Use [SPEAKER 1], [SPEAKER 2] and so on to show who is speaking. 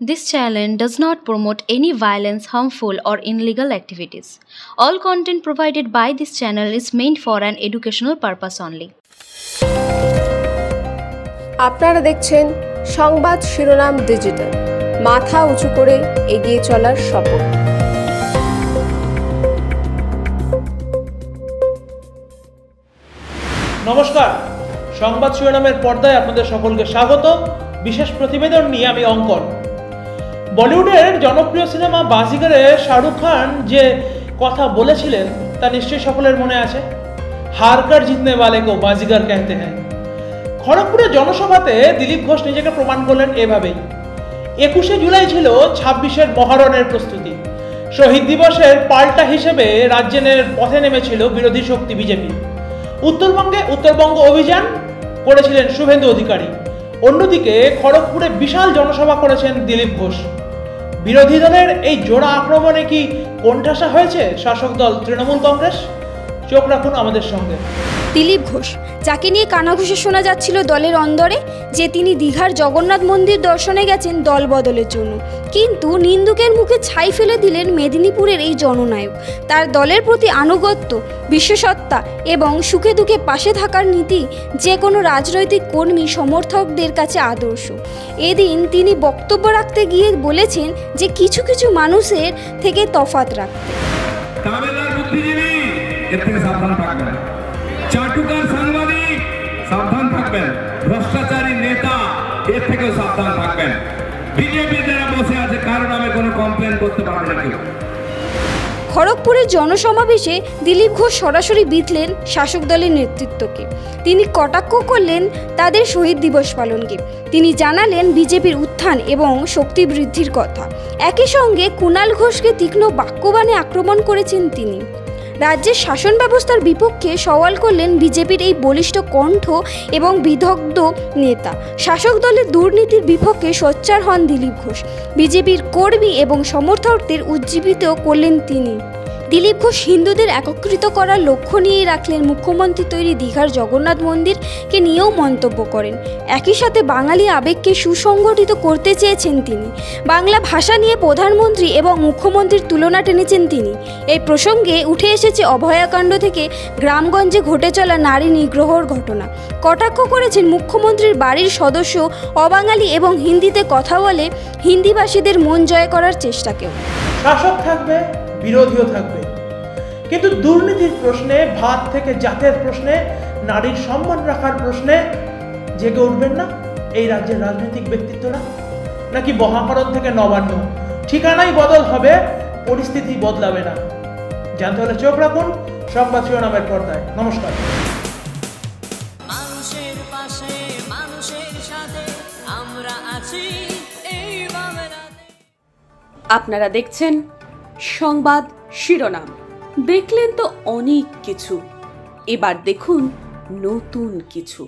[SPEAKER 1] This channel does not promote any violence, harmful, or illegal activities. All content provided by this channel is meant for an educational purpose only.
[SPEAKER 2] আপনারা দেখছেন সংবাদ শিরোনাম digital, মাথা উঁচু করে এগিয়ে চলার শপথ।
[SPEAKER 3] নমস্কার, সংবাদ শিরোনামের পর্দায় আপনাদের সকলকে স্বাগত। বিশেষ প্রতিবেদন নিয়ে আমি অঙ্কন। বলিউডের জনপ্রিয় সিনেমা বাজিগরে শাহরুখ খান যে কথা বলেছিলেন তা নিশ্চয়ই সকলের মনে আছে। হার কার জিতনে ওয়ালে কো বাজিগর कहते हैं। খড়গপুরের জনসভাতে দিলীপ ঘোষ নিজেকে প্রমাণ করলেন এভাবেই। 21শে জুলাই ছিল 26-এর মহারণের প্রস্তুতি। শহীদ দিবসের পাল্টা হিসেবে রাজ্যের পথে নেমেছিল বিরোধী শক্তি বিজেপি। উত্তরবঙ্গ অভিযান করেছিলেন শুভেন্দু অধিকারী। অন্যদিকে খড়গপুরে বিশাল জনসভা করেছেন দিলীপ ঘোষ। বিরোধী দলের এই জোড়া আক্রমণে কি কোণঠাসা হয়েছে শাসক দল তৃণমূল কংগ্রেস? চোখ রাখুন আমাদের সঙ্গে।
[SPEAKER 4] দিলীপ ঘোষ, যাকে নিয়ে কানাঘুষে শোনা যাচ্ছিল দলের অন্দরে যে তিনি দীঘার জগন্নাথ মন্দির দর্শনে গেছেন দল বদলের জন্য, কিন্তু নিন্দুকের মুখে ছাই ফেলে দিলেন মেদিনীপুরের এই জননায়ক। তার দলের প্রতি আনুগত্য, বিশ্বসত্তা এবং সুখে দুঃখে পাশে থাকার নীতি যে কোনো রাজনৈতিক কর্মী সমর্থকদের কাছে আদর্শ। এদিন তিনি বক্তব্য রাখতে গিয়ে বলেছেন যে কিছু কিছু মানুষের থেকে তফাৎ রাখতে।
[SPEAKER 5] চাটুকার সাংবাদিক সাবধান থাকবেন, ভ্রষ্টাচারী নেতা এর থেকেও সাবধান থাকবেন। বিজেপি যারা বসে আছে কারো নামে কোনো কমপ্লেন করতে পারবে না কেউ।
[SPEAKER 4] খড়গপুরের জনসমাবেশে দিলীপ ঘোষ সরাসরি বিঁধলেন শাসক দলের নেতৃত্বকে। তিনি কটাক্ষ করলেন তাদের শহীদ দিবস পালনকে। তিনি জানালেন বিজেপির উত্থান এবং শক্তি বৃদ্ধির কথা। একই সঙ্গে কুণাল ঘোষকে তীক্ষ্ণ বাক্যবাণে আক্রমণ করেছেন তিনি। রাজ্যের শাসন ব্যবস্থার বিপক্ষে সওয়াল করলেন বিজেপির এই বলিষ্ঠ কণ্ঠ এবং বিদগ্ধ নেতা। শাসক দলের দুর্নীতির বিপক্ষে সোচ্চার হন দিলীপ ঘোষ। বিজেপির কর্মী এবং সমর্থকদের উজ্জীবিত করলেন তিনি। দিলীপ ঘোষ হিন্দুদের একত্রিত করার লক্ষ্য নিয়েই রাখলেন মুখ্যমন্ত্রী তৈরি দীঘার জগন্নাথ মন্দিরকে নিয়েও মন্তব্য করেন। একই সাথে বাঙালি আবেগকে সুসংগঠিত করতে চেয়েছেন তিনি। বাংলা ভাষা নিয়ে প্রধানমন্ত্রী এবং মুখ্যমন্ত্রীর তুলনা টেনেছেন তিনি। এই প্রসঙ্গে উঠে এসেছে অভয়াকাণ্ড থেকে গ্রামগঞ্জে ঘটে চলা নারী নিগ্রহর ঘটনা। কটাক্ষ করেছেন মুখ্যমন্ত্রীর বাড়ির সদস্য অবাঙালি এবং হিন্দিতে কথা বলে হিন্দিভাষীদের মন জয় করার চেষ্টাকেও।
[SPEAKER 3] শাসক থাকবে, বিরোধীও থাকবে, কিন্তু দুর্নীতির প্রশ্নে, ভাত থেকে জাতের প্রশ্নে, নারীর সম্মান রাখার প্রশ্নে জেগে উঠবেন না এই রাজ্যের রাজনৈতিক ব্যক্তিত্বরা? নাকি মহাকরণ থেকে নবান্ন ঠিকানাই বদল হবে, পরিস্থিতি বদলাবে না? জানতে হলে চোখ রাখুন সংবাদ শিরোনামের পর্দায়। নমস্কার।
[SPEAKER 6] মানুষের পাশে, মানুষের সাথে আমরা আছি এই বাংলাতে।
[SPEAKER 7] আপনারা দেখছেন সংবাদ শিরোনাম। দেখলেন তো অনেক কিছু, এবার দেখুন নতুন কিছু।